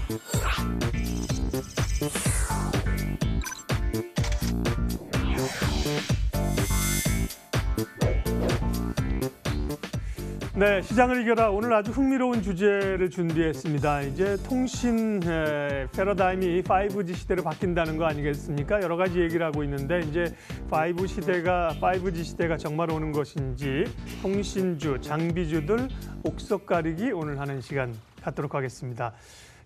네, 시장을 이겨라. 오늘 아주 흥미로운 주제를 준비했습니다. 이제 통신 패러다임이 5G 시대로 바뀐다는 거 아니겠습니까? 여러 가지 얘기를 하고 있는데 이제 5G 시대가 정말 오는 것인지 통신주, 장비주들 옥석 가리기 오늘 하는 시간 갖도록 하겠습니다.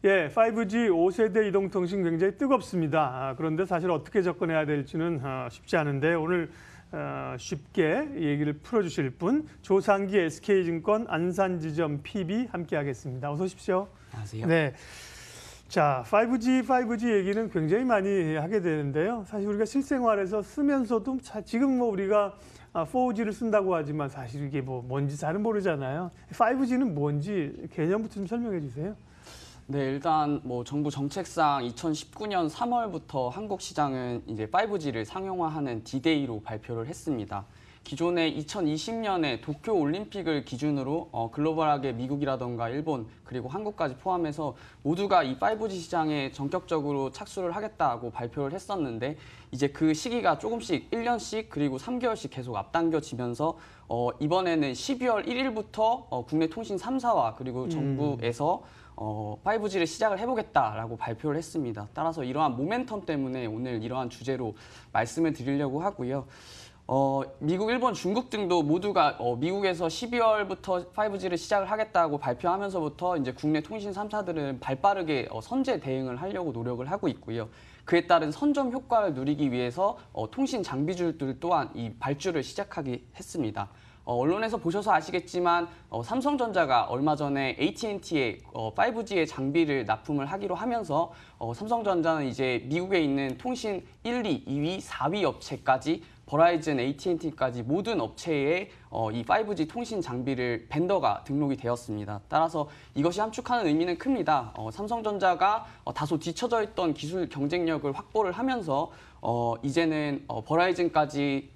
예, 5G 5세대 이동통신 굉장히 뜨겁습니다. 그런데 사실 어떻게 접근해야 될지는 쉽지 않은데 오늘 쉽게 얘기를 풀어주실 분 조상기 SK증권 안산지점 PB 함께하겠습니다. 어서 오십시오. 안녕하세요. 네, 자 5G 얘기는 굉장히 많이 하게 되는데요. 사실 우리가 실생활에서 쓰면서도 지금 뭐 우리가 4G를 쓴다고 하지만 사실 이게 뭔지 잘은 모르잖아요. 5G는 뭔지 개념부터 좀 설명해 주세요. 네, 일단 정부 정책상 2019년 3월부터 한국 시장은 이제 5G를 상용화하는 D-Day로 발표를 했습니다. 기존에 2020년에 도쿄 올림픽을 기준으로 글로벌하게 미국이라던가 일본 그리고 한국까지 포함해서 모두가 이 5G 시장에 전격적으로 착수를 하겠다고 발표를 했었는데 이제 그 시기가 조금씩 1년씩 그리고 3개월씩 계속 앞당겨지면서 이번에는 12월 1일부터 국내 통신 3사와 그리고 정부에서 5G를 시작을 해보겠다라고 발표를 했습니다. 따라서 이러한 모멘텀 때문에 오늘 이러한 주제로 말씀을 드리려고 하고요. 미국, 일본, 중국 등도 모두가 미국에서 12월부터 5G를 시작을 하겠다고 발표하면서부터 이제 국내 통신 3사들은 발빠르게 선제 대응을 하려고 노력을 하고 있고요. 그에 따른 선점 효과를 누리기 위해서 통신 장비주들 또한 이 발주를 시작하기 했습니다. 언론에서 보셔서 아시겠지만 삼성전자가 얼마 전에 AT&T에 5G의 장비를 납품을 하기로 하면서 삼성전자는 이제 미국에 있는 통신 1, 2, 2위, 4위 업체까지 버라이즌, AT&T까지 모든 업체에 이 5G 통신 장비를 벤더가 등록이 되었습니다. 따라서 이것이 함축하는 의미는 큽니다. 삼성전자가 다소 뒤처져 있던 기술 경쟁력을 확보를 하면서 이제는 버라이즌까지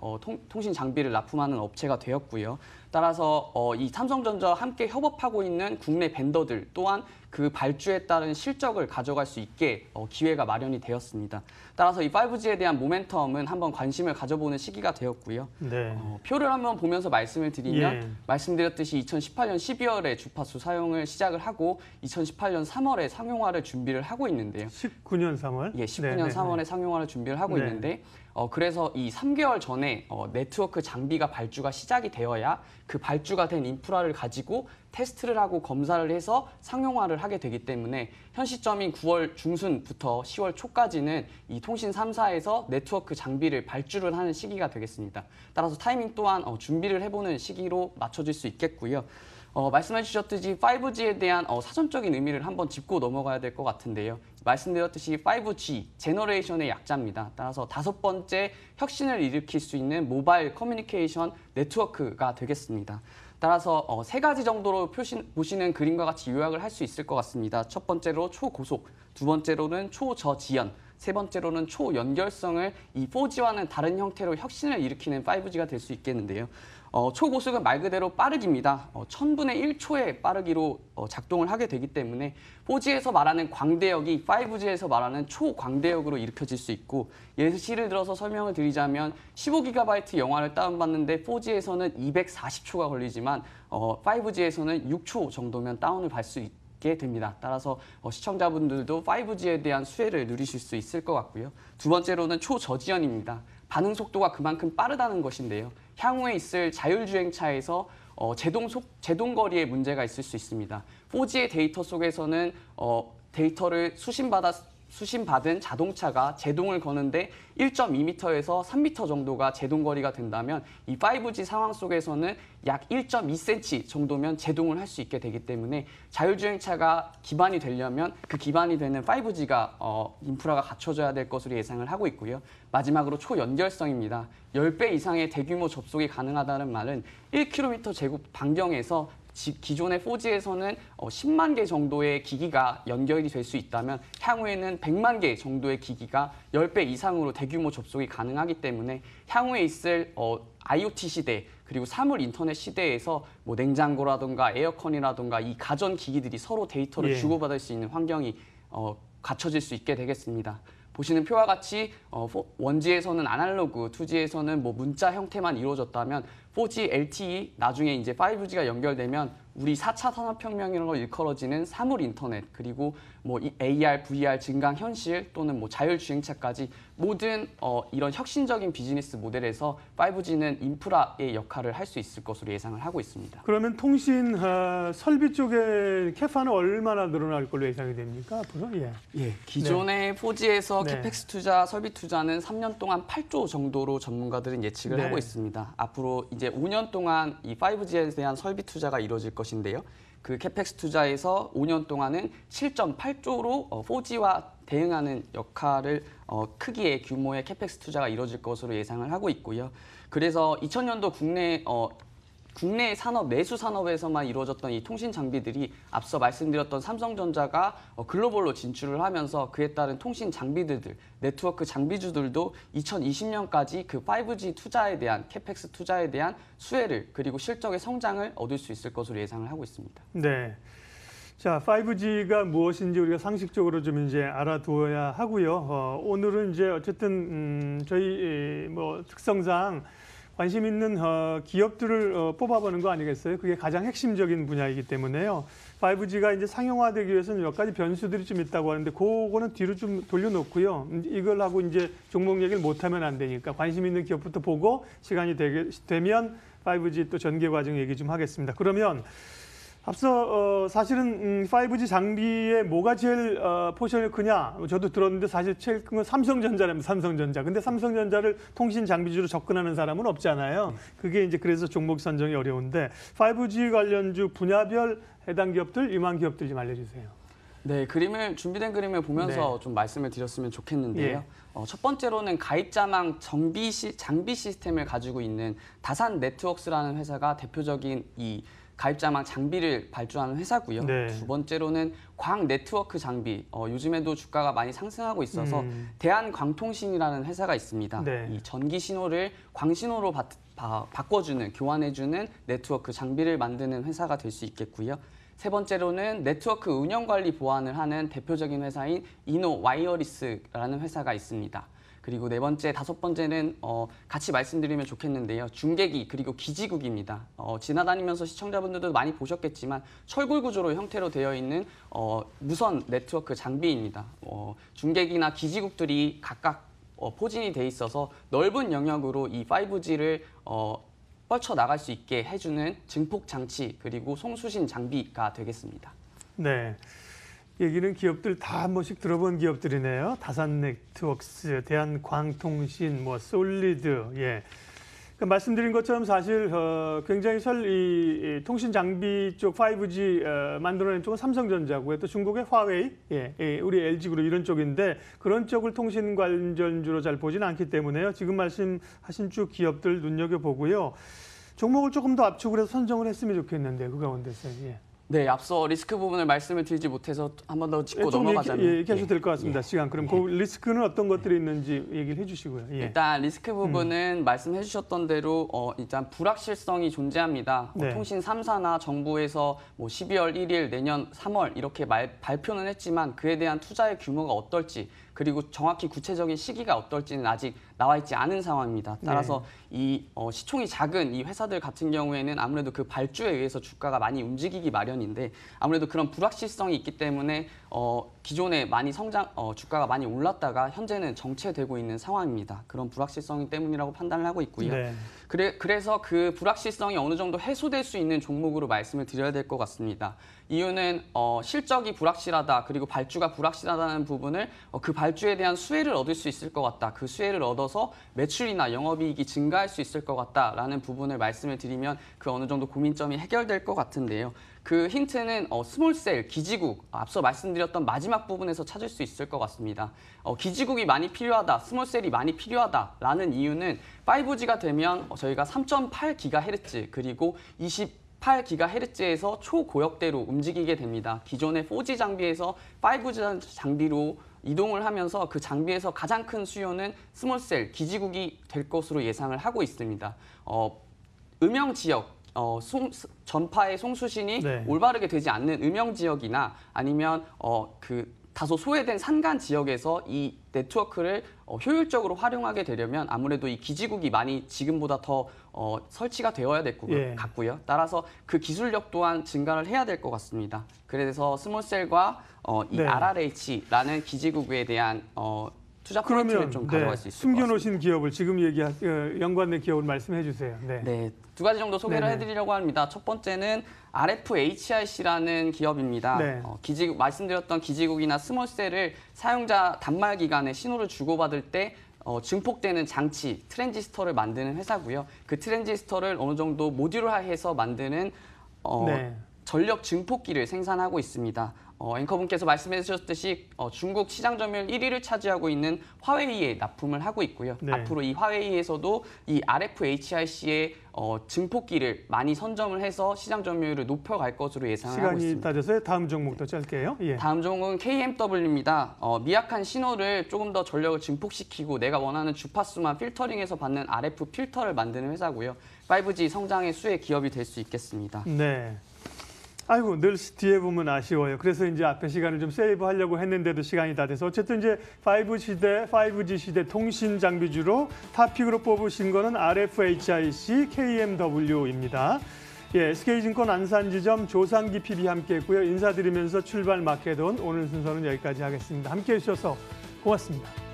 통신 장비를 납품하는 업체가 되었고요. 따라서 이 삼성전자와 함께 협업하고 있는 국내 벤더들 또한 그 발주에 따른 실적을 가져갈 수 있게 기회가 마련이 되었습니다. 따라서 이 5G에 대한 모멘텀은 한번 관심을 가져보는 시기가 되었고요. 네. 표를 한번 보면서 말씀을 드리면 말씀드렸듯이 2018년 12월에 주파수 사용을 시작을 하고 2018년 3월에 상용화를 준비를 하고 있는데요. 19년 3월? 예, 19년 3월에 상용화를 준비를 하고 있는데 그래서 이 3개월 전에 네트워크 장비가 발주가 시작이 되어야 그 발주가 된 인프라를 가지고 테스트를 하고 검사를 해서 상용화를 하게 되기 때문에 현 시점인 9월 중순부터 10월 초까지는 이 통신 3사에서 네트워크 장비를 발주를 하는 시기가 되겠습니다. 따라서 타이밍 또한 준비를 해보는 시기로 맞춰질 수 있겠고요. 말씀해 주셨듯이 5G에 대한 사전적인 의미를 한번 짚고 넘어가야 될 것 같은데요. 말씀드렸듯이 5G, 제너레이션의 약자입니다. 따라서 5번째 혁신을 일으킬 수 있는 모바일 커뮤니케이션 네트워크가 되겠습니다. 따라서 3가지 정도로 보시는 그림과 같이 요약을 할 수 있을 것 같습니다. 첫 번째로 초고속, 두 번째로는 초저지연, 세 번째로는 초연결성을 이 4G와는 다른 형태로 혁신을 일으키는 5G가 될 수 있겠는데요. 초고속은 말 그대로 빠르기입니다. 1000분의 1초의 빠르기로 작동을 하게 되기 때문에 4G에서 말하는 광대역이 5G에서 말하는 초광대역으로 일으켜질 수 있고 예시를 들어서 설명을 드리자면 15GB 영화를 다운받는데 4G에서는 240초가 걸리지만 5G에서는 6초 정도면 다운을 받을 수 있게 됩니다. 따라서 시청자분들도 5G에 대한 수혜를 누리실 수 있을 것 같고요. 두 번째로는 초저지연입니다. 반응 속도가 그만큼 빠르다는 것인데요. 향후에 있을 자율주행차에서 제동거리에 문제가 있을 수 있습니다. 4G의 데이터 속에서는 데이터를 수신받은 자동차가 제동을 거는데 1.2m에서 3m 정도가 제동거리가 된다면 이 5G 상황 속에서는 약 1.2cm 정도면 제동을 할 수 있게 되기 때문에 자율주행차가 기반이 되려면 그 기반이 되는 5G가 인프라가 갖춰져야 될 것으로 예상을 하고 있고요. 마지막으로 초연결성입니다. 10배 이상의 대규모 접속이 가능하다는 말은 1km 제곱 반경에서 기존의 4G에서는 10만 개 정도의 기기가 연결이 될 수 있다면 향후에는 100만 개 정도의 기기가 10배 이상으로 대규모 접속이 가능하기 때문에 향후에 있을 IoT 시대 그리고 사물 인터넷 시대에서 냉장고라든가 에어컨이라든가 이 가전 기기들이 서로 데이터를 주고받을 수 있는 환경이 갖춰질 수 있게 되겠습니다. 보시는 표와 같이 1G에서는 아날로그, 2G에서는 뭐 문자 형태만 이루어졌다면 4G LTE, 나중에 이제 5G가 연결되면 우리 4차 산업혁명으로 일컬어지는 사물 인터넷, 그리고 뭐 AR, VR, 증강현실 또는 뭐 자율주행차까지 모든 이런 혁신적인 비즈니스 모델에서 5G는 인프라의 역할을 할 수 있을 것으로 예상을 하고 있습니다. 그러면 통신 설비 쪽에 캐파는 얼마나 늘어날 걸로 예상이 됩니까? 앞으로? 예. 기존의 4G에서 네. 캐펙스 투자, 설비 투자는 3년 동안 8조 정도로 전문가들은 예측을 네. 하고 있습니다. 앞으로 이제 5년 동안 이 5G에 대한 설비 투자가 이루어질 것인데요. 그 캐펙스 투자에서 5년 동안은 7.8조로 4G와 대응하는 역할을 크기의 규모의 캐펙스 투자가 이루어질 것으로 예상을 하고 있고요. 그래서 2000년도 국내 산업, 내수 산업에서만 이루어졌던 이 통신 장비들이 앞서 말씀드렸던 삼성전자가 글로벌로 진출을 하면서 그에 따른 통신 장비들, 네트워크 장비주들도 2020년까지 그 5G 투자에 대한, 캐펙스 투자에 대한 수혜를 그리고 실적의 성장을 얻을 수 있을 것으로 예상을 하고 있습니다. 네. 자, 5G가 무엇인지 우리가 상식적으로 좀 이제 알아두어야 하고요. 오늘은 이제 어쨌든 저희 뭐 특성상 관심 있는 기업들을 뽑아보는 거 아니겠어요? 그게 가장 핵심적인 분야이기 때문에요. 5G가 이제 상용화되기 위해서는 몇 가지 변수들이 좀 있다고 하는데 그거는 뒤로 좀 돌려놓고요. 이걸 하고 이제 종목 얘기를 못하면 안 되니까 관심 있는 기업부터 보고 시간이 되면 5G 또 전개 과정 얘기 좀 하겠습니다. 그러면 앞서 사실은 5G 장비에 뭐가 제일 포션이 크냐? 저도 들었는데 사실 제일 큰 건 삼성전자라면 삼성전자. 근데 삼성전자를 통신 장비주로 접근하는 사람은 없잖아요. 그게 이제 그래서 종목 선정이 어려운데 5G 관련주 분야별 해당 기업들, 임한 기업들 좀 알려주세요. 네, 준비된 그림을 보면서 좀 말씀을 드렸으면 좋겠는데요. 예. 첫 번째로는 가입자망 장비 시스템을 가지고 있는 다산 네트워크스라는 회사가 대표적인 이 가입자망 장비를 발주하는 회사고요. 네. 두 번째로는 광 네트워크 장비, 요즘에도 주가가 많이 상승하고 있어서 대한광통신이라는 회사가 있습니다. 네. 이 전기 신호를 광신호로 바꿔주는, 교환해주는 네트워크 장비를 만드는 회사가 될 수 있겠고요. 세 번째로는 네트워크 운영 관리 보안을 하는 대표적인 회사인 이노 와이어리스라는 회사가 있습니다. 그리고 네 번째, 다섯 번째는 같이 말씀드리면 좋겠는데요. 중계기 그리고 기지국입니다. 지나다니면서 시청자분들도 많이 보셨겠지만 철골 구조로 형태로 되어 있는 무선 네트워크 장비입니다. 중계기나 기지국들이 각각 포진이 돼 있어서 넓은 영역으로 이 5G를 뻗쳐나갈 수 있게 해주는 증폭 장치 그리고 송수신 장비가 되겠습니다. 네. 얘기는 기업들 다 한 번씩 들어본 기업들이네요. 다산 네트워크스, 대한광통신, 뭐 솔리드, 예. 그러니까 말씀드린 것처럼 사실 굉장히 이 통신 장비 쪽 5G 만들어낸 쪽은 삼성전자고요. 또 중국의 화웨이, 우리 LG그룹 이런 쪽인데 그런 쪽을 통신 관련주로 잘 보지는 않기 때문에요. 지금 말씀하신 쭉 기업들 눈여겨보고요. 종목을 조금 더 압축을 해서 선정을 했으면 좋겠는데 그 가운데서. 예. 네, 앞서 리스크 부분을 말씀을 드리지 못해서 한 번 더 짚고 넘어가자면 얘기하셔도 될 것 같습니다. 시간. 그럼 그 리스크는 어떤 것들이 있는지 얘기를 해주시고요. 예. 일단 리스크 부분은 말씀해 주셨던 대로 일단 불확실성이 존재합니다. 네. 통신 3사나 정부에서 12월 1일, 내년 3월 이렇게 발표는 했지만 그에 대한 투자의 규모가 어떨지 그리고 정확히 구체적인 시기가 어떨지는 아직 나와 있지 않은 상황입니다. 따라서 이 시총이 작은 이 회사들 같은 경우에는 아무래도 그 발주에 의해서 주가가 많이 움직이기 마련인데 아무래도 그런 불확실성이 있기 때문에 기존에 많이 주가가 많이 올랐다가 현재는 정체되고 있는 상황입니다. 그런 불확실성이 때문이라고 판단을 하고 있고요. 네. 그래서 그 불확실성이 어느 정도 해소될 수 있는 종목으로 말씀을 드려야 될 것 같습니다. 이유는 실적이 불확실하다 그리고 발주가 불확실하다는 부분을 그 발주에 대한 수혜를 얻을 수 있을 것 같다. 그 수혜를 얻어서 매출이나 영업이익이 증가할 수 있을 것 같다라는 부분을 말씀을 드리면 그 어느 정도 고민점이 해결될 것 같은데요. 그 힌트는 스몰셀, 기지국, 앞서 말씀드렸던 마지막 부분에서 찾을 수 있을 것 같습니다. 기지국이 많이 필요하다, 스몰셀이 많이 필요하다라는 이유는 5G가 되면 저희가 3.8GHz 그리고 28GHz에서 초고역대로 움직이게 됩니다. 기존의 4G 장비에서 5G 장비로 이동을 하면서 그 장비에서 가장 큰 수요는 스몰셀, 기지국이 될 것으로 예상을 하고 있습니다. 음영 지역, 전파의 송수신이 올바르게 되지 않는 음영 지역이나 아니면 그 다소 소외된 산간 지역에서 이 네트워크를 효율적으로 활용하게 되려면 아무래도 이 기지국이 많이 지금보다 더 설치가 되어야 될 것 같고요. 따라서 그 기술력 또한 증가를 해야 될 것 같습니다. 그래서 스몰셀과 이 RRH라는 기지국에 대한 투자 포인트를 좀 가져갈 수 있을 것 같습니다. 숨겨놓으신 기업을 지금 연관된 기업을 말씀해 주세요. 네, 두 가지 정도 소개를 해드리려고 합니다. 첫 번째는 RFHIC라는 기업입니다. 말씀드렸던 기지국이나 스몰셀을 사용자 단말 기간에 신호를 주고받을 때 증폭되는 장치, 트랜지스터를 만드는 회사고요. 그 트랜지스터를 어느 정도 모듈화해서 만드는 전력 증폭기를 생산하고 있습니다. 앵커분께서 말씀해 주셨듯이 중국 시장 점유율 1위를 차지하고 있는 화웨이에 납품을 하고 있고요. 앞으로 이 화웨이에서도 이 RFHIC의 증폭기를 많이 선점을 해서 시장 점유율을 높여갈 것으로 예상을 하고 있습니다. 시간이 다 돼서 다음 종목도 짧게요. 다음 종목은 KMW입니다. 미약한 신호를 조금 더 전력을 증폭시키고 내가 원하는 주파수만 필터링해서 받는 RF 필터를 만드는 회사고요. 5G 성장의 수혜 기업이 될 수 있겠습니다. 네. 아이고, 늘 뒤에 보면 아쉬워요. 그래서 이제 앞에 시간을 좀 세이브하려고 했는데도 시간이 다 돼서 어쨌든 이제 5G 시대 통신 장비주로 탑픽으로 뽑으신 거는 RFHIC, KMW입니다. SK증권 안산지점 조상기 PB 함께했고요. 인사드리면서 출발 마켓온 오늘 순서는 여기까지 하겠습니다. 함께해 주셔서 고맙습니다.